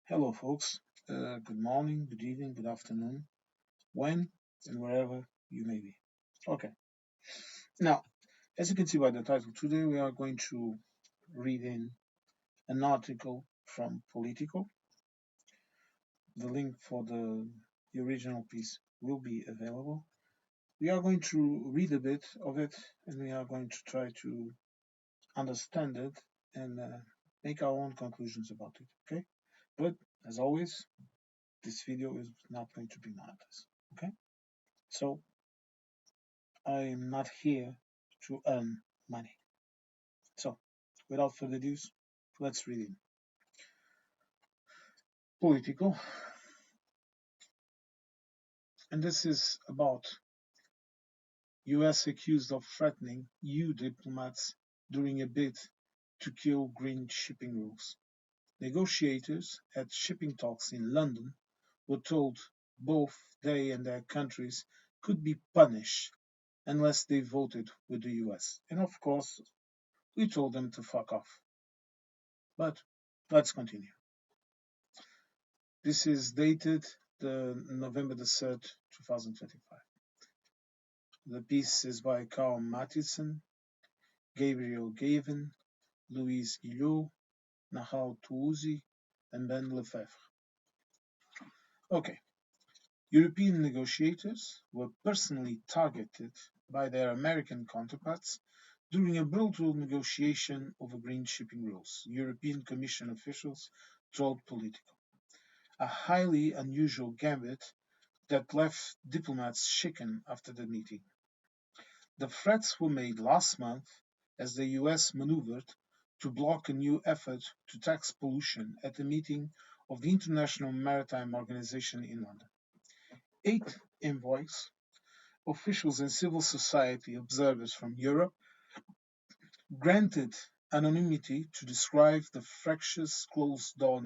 Hello, folks. Good morning, good evening, good afternoon, when and wherever you may be. Okay. Now, as you can see by the title, today we are going to read in an article from Politico. The link for the original piece will be available. We are going to read a bit of it and we are going to try to understand it and make our own conclusions about it. Okay. But as always, this video is not going to be monetized. Okay. So I am not here to earn money. So, without further ado, let's read it. Political, and this is about US accused of threatening EU diplomats during a bid to kill green shipping rules. Negotiators at shipping talks in London were told both they and their countries could be punished unless they voted with the US. And of course, we told them to fuck off. But let's continue. This is dated November the 3rd, 2025. The piece is by Carl Mathieson, Gabriel Gavin, Louise Guillot, Nahal Touzi, and Ben Lefebvre. Okay. European negotiators were personally targeted by their American counterparts during a brutal negotiation over green shipping rules, European Commission officials told Politico. A highly unusual gambit that left diplomats shaken after the meeting. The threats were made last month as the US maneuvered to block a new effort to tax pollution at a meeting of the International Maritime Organization in London. 8 envoys, officials and civil society observers from Europe granted anonymity to describe the fractious closed-door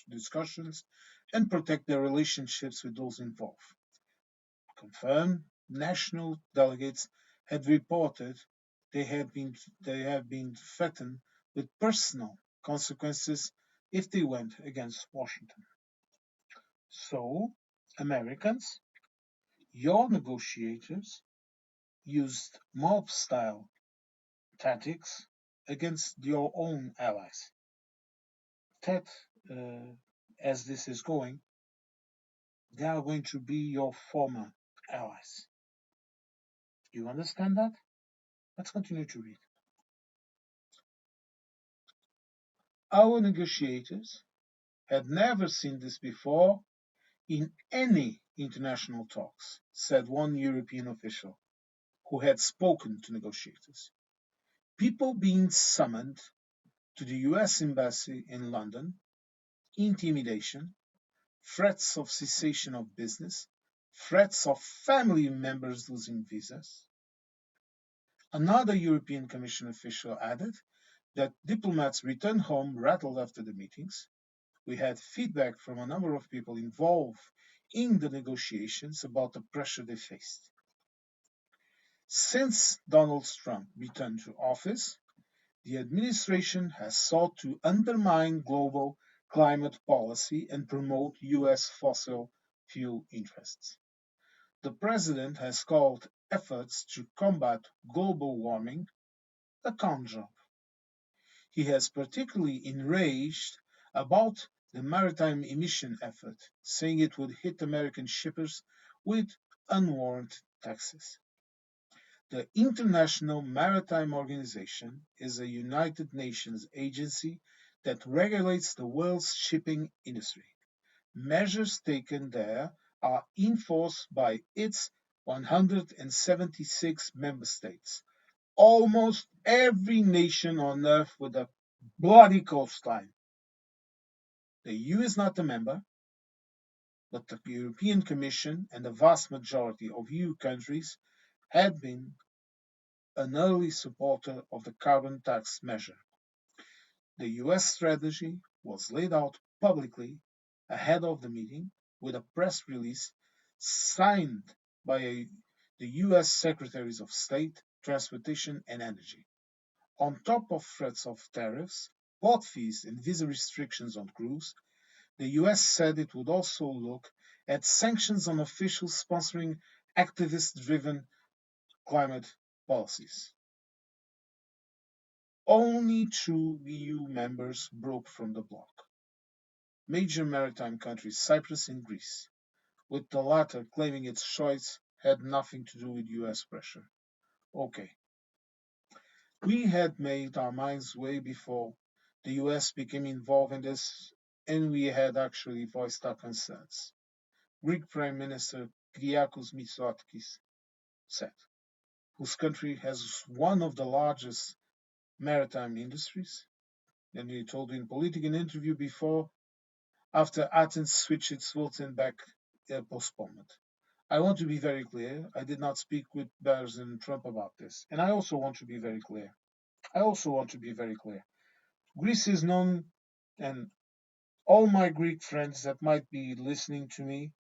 discussions and protect their relationships with those involved. Confirmed national delegates had reported they have been threatened with personal consequences if they went against Washington. So, Americans, your negotiators used mob-style tactics against your own allies. That, as this is going, they are going to be your former allies. You understand that? Let's continue to read. Our negotiators had never seen this before in any international talks, said one European official who had spoken to negotiators. People being summoned to the US Embassy in London, intimidation, threats of cessation of business, threats of family members losing visas. Another European Commission official added that diplomats returned home rattled after the meetings. We had feedback from a number of people involved in the negotiations about the pressure they faced. Since Donald Trump returned to office, the administration has sought to undermine global climate policy and promote US fossil fuel interests. The president has called efforts to combat global warming a con job. He has particularly enraged about the maritime emission effort, saying it would hit American shippers with unwarranted taxes. The International Maritime Organization is a United Nations agency that regulates the world's shipping industry. Measures taken there are enforced by its 176 member states, almost every nation on earth with a bloody coastline. The EU is not a member, but the European Commission and the vast majority of EU countries had been an early supporter of the carbon tax measure. The US strategy was laid out publicly ahead of the meeting with a press release signed by the US Secretaries of State, Transportation and Energy. On top of threats of tariffs, port fees and visa restrictions on cruise, The US said it would also look at sanctions on officials sponsoring activist driven climate policies. Only two EU members broke from the bloc. Major maritime countries, Cyprus and Greece, with the latter claiming its choice had nothing to do with US pressure. Okay, we had made our minds way before the US became involved in this, and we had actually voiced our concerns. Greek Prime Minister Kyriakos Mitsotakis said, whose country has one of the largest maritime industries. And he told in Politico an interview before, after Athens switched its vote and back postponement. I want to be very clear. I did not speak with President Trump about this. And I also want to be very clear. Greece is known, and all my Greek friends that might be listening to me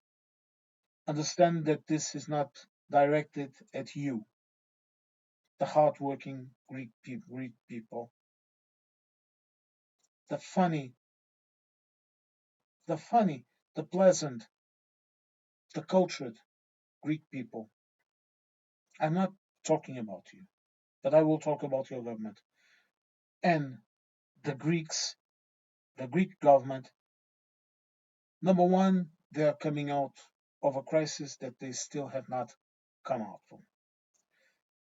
understand that this is not directed at you, the hardworking Greek people, the funny, the funny, the pleasant, the cultured Greek people. I'm not talking about you, but I will talk about your government. And the Greeks, the Greek government, number one, they are coming out of a crisis that they still have not come out from.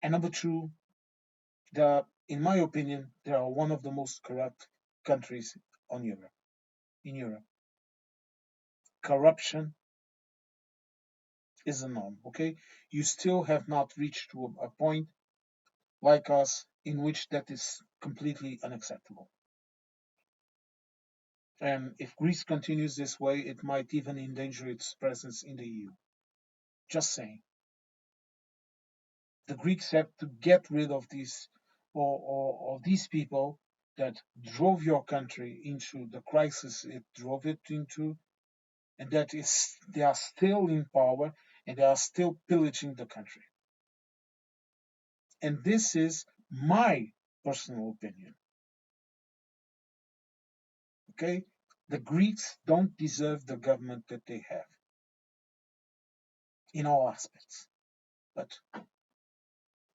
And number two, they are, in my opinion, they are one of the most corrupt countries on Europe. In Europe, corruption is a norm. Okay, you still have not reached to a point like us in which that is completely unacceptable. And if Greece continues this way, it might even endanger its presence in the EU. Just saying. The Greeks have to get rid of these or these people that drove your country into the crisis it drove it into, and that is they are still in power and they are still pillaging the country. And this is my personal opinion. Okay? The Greeks don't deserve the government that they have in all aspects. But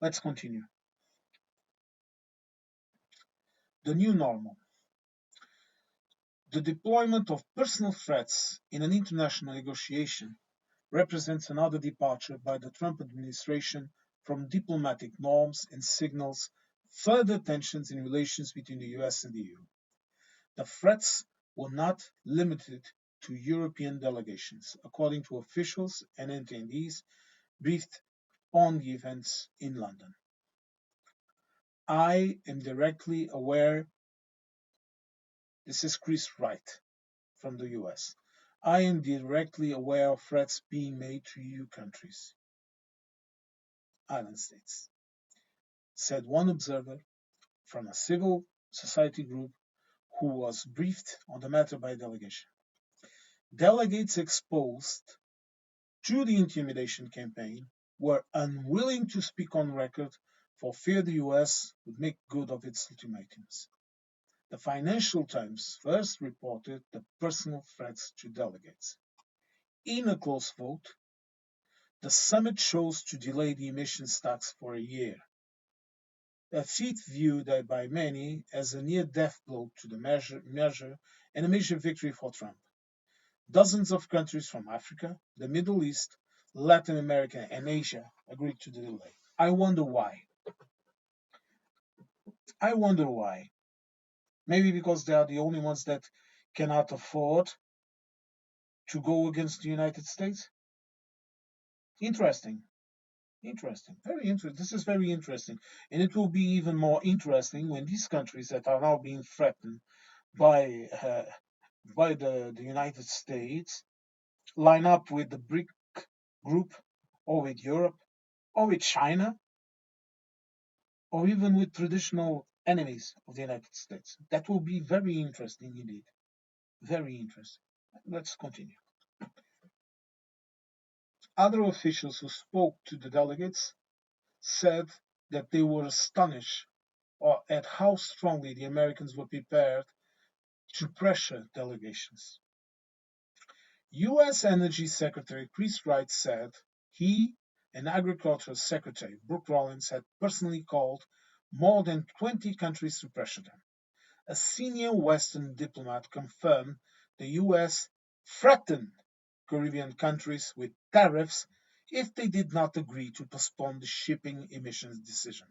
let's continue. The new normal. The deployment of personal threats in an international negotiation represents another departure by the Trump administration from diplomatic norms and signals further tensions in relations between the US and the EU. The threats were not limited to European delegations, according to officials and attendees briefed on the events in London. I am directly aware, this is Chris Wright from the US. I am directly aware of threats being made to EU countries, island states, said one observer from a civil society group who was briefed on the matter by a delegation. Delegates exposed to the intimidation campaign were unwilling to speak on record for fear the US would make good of its ultimatums. The Financial Times first reported the personal threats to delegates. In a close vote, the summit chose to delay the emissions tax for a year, a feat viewed by many as a near-death blow to the measure and a major victory for Trump. Dozens of countries from Africa, the Middle East, Latin America, and Asia agreed to the delay. I wonder why. I wonder why. Maybe because they are the only ones that cannot afford to go against the United States? Interesting. Interesting. Very interesting. This is very interesting. And it will be even more interesting when these countries that are now being threatened by the United States line up with the BRIC group or with Europe or with China or even with traditional enemies of the United States. That will be very interesting indeed. Very interesting. Let's continue. Other officials who spoke to the delegates said that they were astonished at how strongly the Americans were prepared to pressure delegations. U.S. Energy Secretary Chris Wright said he and Agriculture Secretary Brooke Rollins had personally called more than 20 countries to pressure them. A senior Western diplomat confirmed the U.S. threatened Caribbean countries with tariffs if they did not agree to postpone the shipping emissions decision.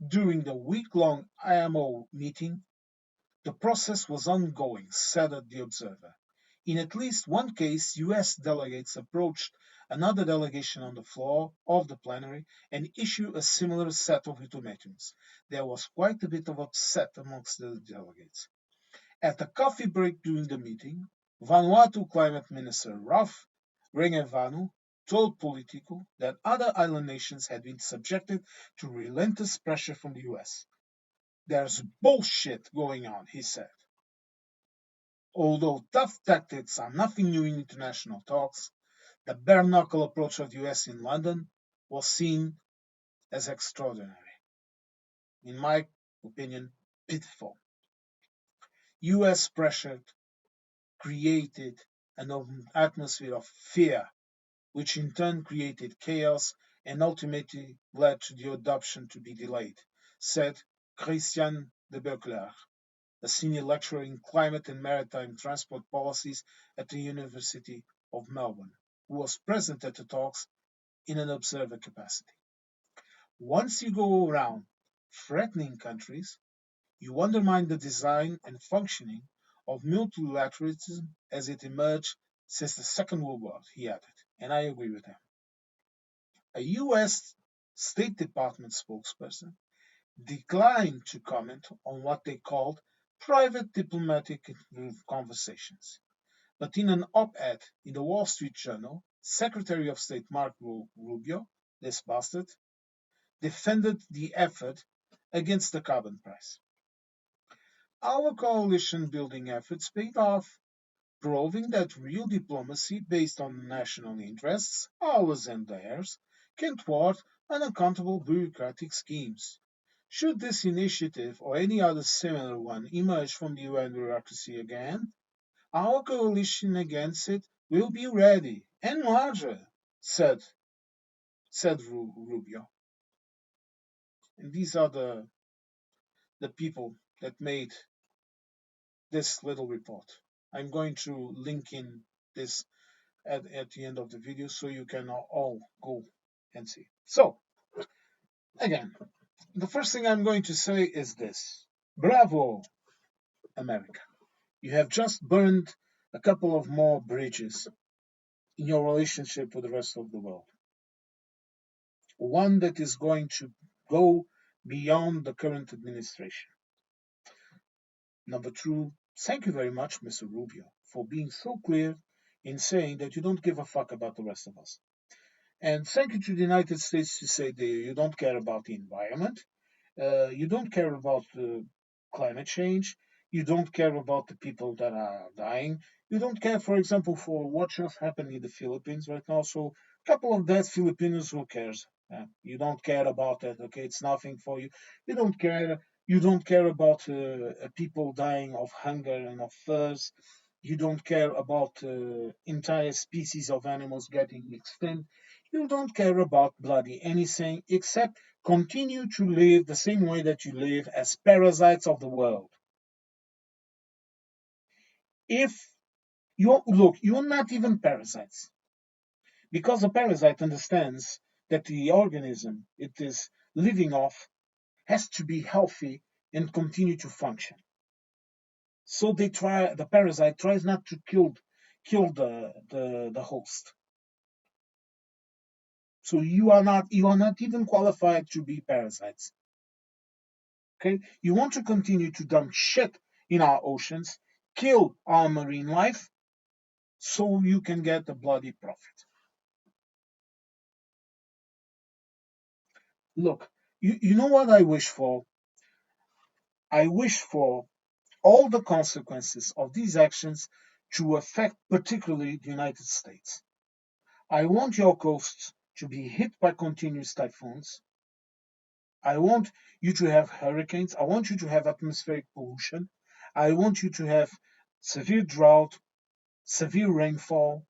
During the week-long IMO meeting, the process was ongoing, said the Observer. In at least one case, US delegates approached another delegation on the floor of the plenary and issued a similar set of ultimatums. There was quite a bit of upset amongst the delegates. At a coffee break during the meeting, Vanuatu Climate Minister Ralph Rengevanu told Politico that other island nations had been subjected to relentless pressure from the US. There's bullshit going on, he said. Although tough tactics are nothing new in international talks, the bare knuckle approach of the US in London was seen as extraordinary. In my opinion, pitiful. US pressure created an atmosphere of fear, which in turn created chaos and ultimately led to the adoption to be delayed, said Christian de Berclair, a senior lecturer in climate and maritime transport policies at the University of Melbourne, who was present at the talks in an observer capacity. Once you go around threatening countries, you undermine the design and functioning of multilateralism as it emerged since the Second World War, he added, and I agree with him. A US State Department spokesperson declined to comment on what they called private diplomatic conversations. But in an op-ed in the Wall Street Journal, Secretary of State Marco Rubio, this bastard, defended the effort against the carbon price. Our coalition building efforts paid off, proving that real diplomacy based on national interests, ours and theirs, can thwart unaccountable bureaucratic schemes. Should this initiative or any other similar one emerge from the UN bureaucracy again, our coalition against it will be ready and larger, said Rubio. And these are the people that made this little report. I'm going to link in this at the end of the video so you can all go and see. So, again, the first thing I'm going to say is this. Bravo, America. You have just burned a couple of more bridges in your relationship with the rest of the world. One that is going to go beyond the current administration. Number two, thank you very much, Mr. Rubio, for being so clear in saying that you don't give a fuck about the rest of us. And thank you to the United States to say that you don't care about the environment, you don't care about climate change, you don't care about the people that are dying, you don't care, for example, for what just happened in the Philippines right now. So, a couple of dead Filipinos, who cares? You don't care about that, okay? It's nothing for you. You don't care. You don't care about people dying of hunger and of thirst. You don't care about entire species of animals getting extinct. You don't care about bloody anything except continue to live the same way that you live as parasites of the world. If you look, you're not even parasites, because a parasite understands that the organism it is living off has to be healthy and continue to function. So the parasite tries not to kill the host. So you are not even qualified to be parasites. Okay? You want to continue to dump shit in our oceans, kill our marine life, so you can get a bloody profit. Look, you know what I wish for? I wish for all the consequences of these actions to affect particularly the United States. I want your coasts to be hit by continuous typhoons. I want you to have hurricanes. I want you to have atmospheric pollution. I want you to have severe drought, severe rainfall,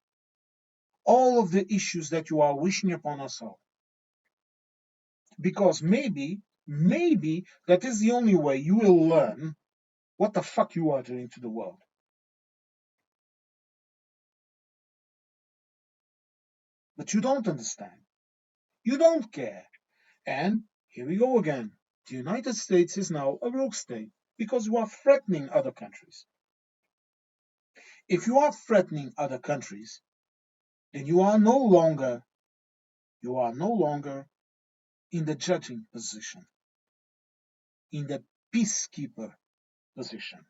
all of the issues that you are wishing upon us all. Because maybe that is the only way you will learn what the fuck you are doing to the world. But you don't understand. You don't care. And here we go again. The United States is now a rogue state because you are threatening other countries. If you are threatening other countries, then you are no longer in the judging position, in the peacekeeper position.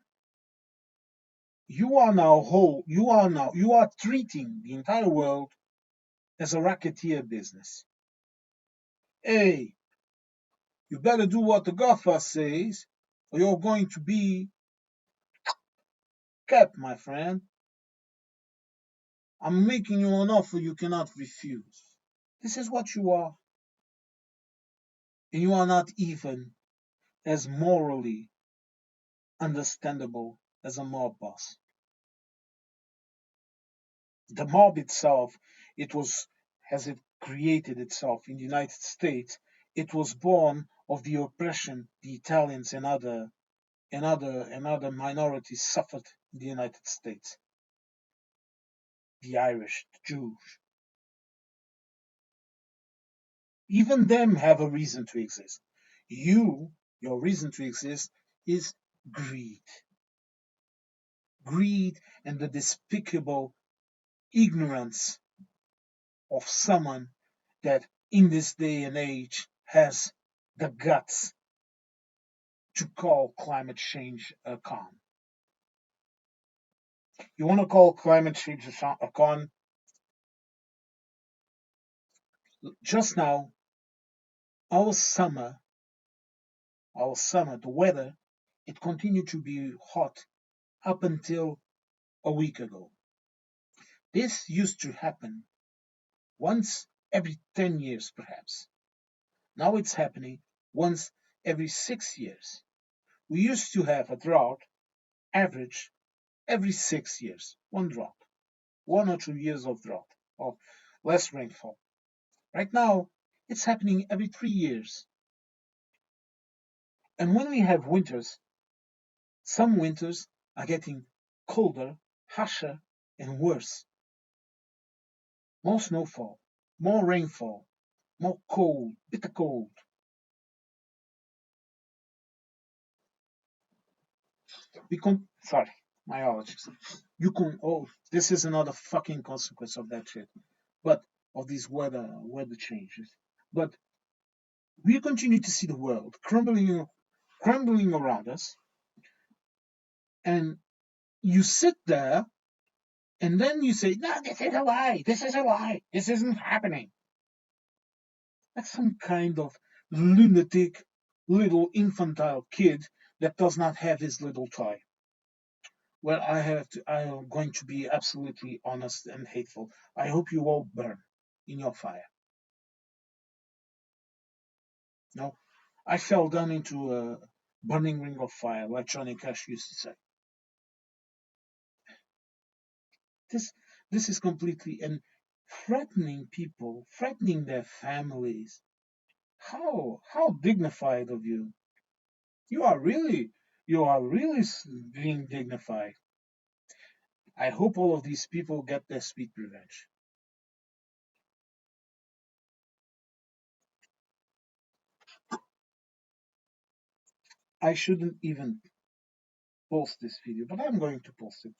You are treating the entire world as a racketeer business. Hey, you better do what the Gaffer says, or you're going to be kept, my friend. I'm making you an offer you cannot refuse. This is what you are. And you are not even as morally understandable as a mob boss. The mob itself, it was, as it created itself in the United States, it was born of the oppression the Italians and other minorities suffered in the United States. The Irish, the Jews, even them have a reason to exist. Your reason to exist is greed. Greed and the despicable ignorance of someone that in this day and age has the guts to call climate change a con. You want to call climate change a con? Just now, our summer, the weather, it continued to be hot up until a week ago. This used to happen once every 10 years, perhaps. Now it's happening once every 6 years. We used to have a drought average every 6 years, one drought, 1 or 2 years of drought, of less rainfall. Right now, it's happening every 3 years. And when we have winters, some winters are getting colder, harsher, and worse. More snowfall, more rainfall, more cold, bitter cold. Sorry, my allergies. This is another fucking consequence of that shit. But of these weather changes. But we continue to see the world crumbling around us, and you sit there, and then you say, "No, this is a lie. This is a lie. This isn't happening." Like some kind of lunatic little infantile kid that does not have his little toy. Well, I am going to be absolutely honest and hateful. I hope you all burn in your fire. No, I fell down into a burning ring of fire, like Johnny Cash used to say. This this is completely and threatening people, threatening their families. How dignified of you. You are really being dignified. I hope all of these people get their sweet revenge. I shouldn't even post this video, but I'm going to post it.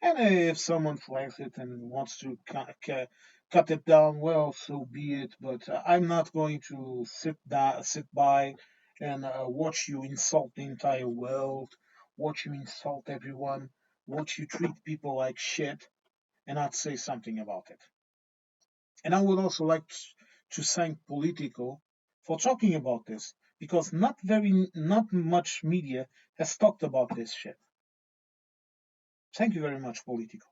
And if someone flags it and wants to cut it down, well, so be it. But I'm not going to sit by and watch you insult the entire world, watch you insult everyone, watch you treat people like shit, and not say something about it. And I would also like to thank Politico for talking about this because not much media has talked about this shit. Thank you very much, Politico.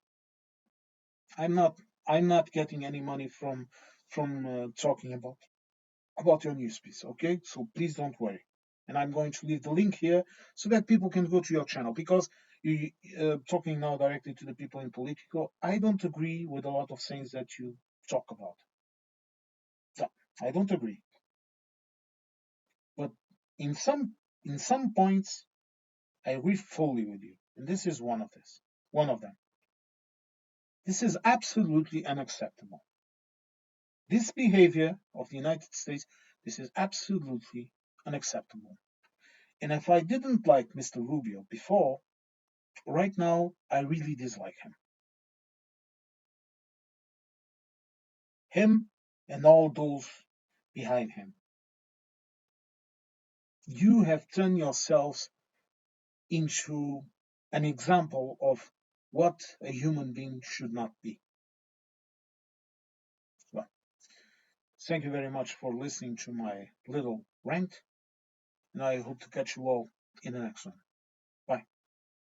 I'm not I'm not getting any money from talking about your news piece. Okay, so please don't worry. And I'm going to leave the link here so that people can go to your channel because talking now directly to the people in Politico, I don't agree with a lot of things that you talk about. No, I don't agree. But in some points, I agree fully with you, and this is one of them. This is absolutely unacceptable. This behavior of the United States, this is absolutely unacceptable. And if I didn't like Mr. Rubio before, right now I really dislike him. Him and all those behind him. You have turned yourselves into an example of what a human being should not be. Well, thank you very much for listening to my little rant, and I hope to catch you all in the next one.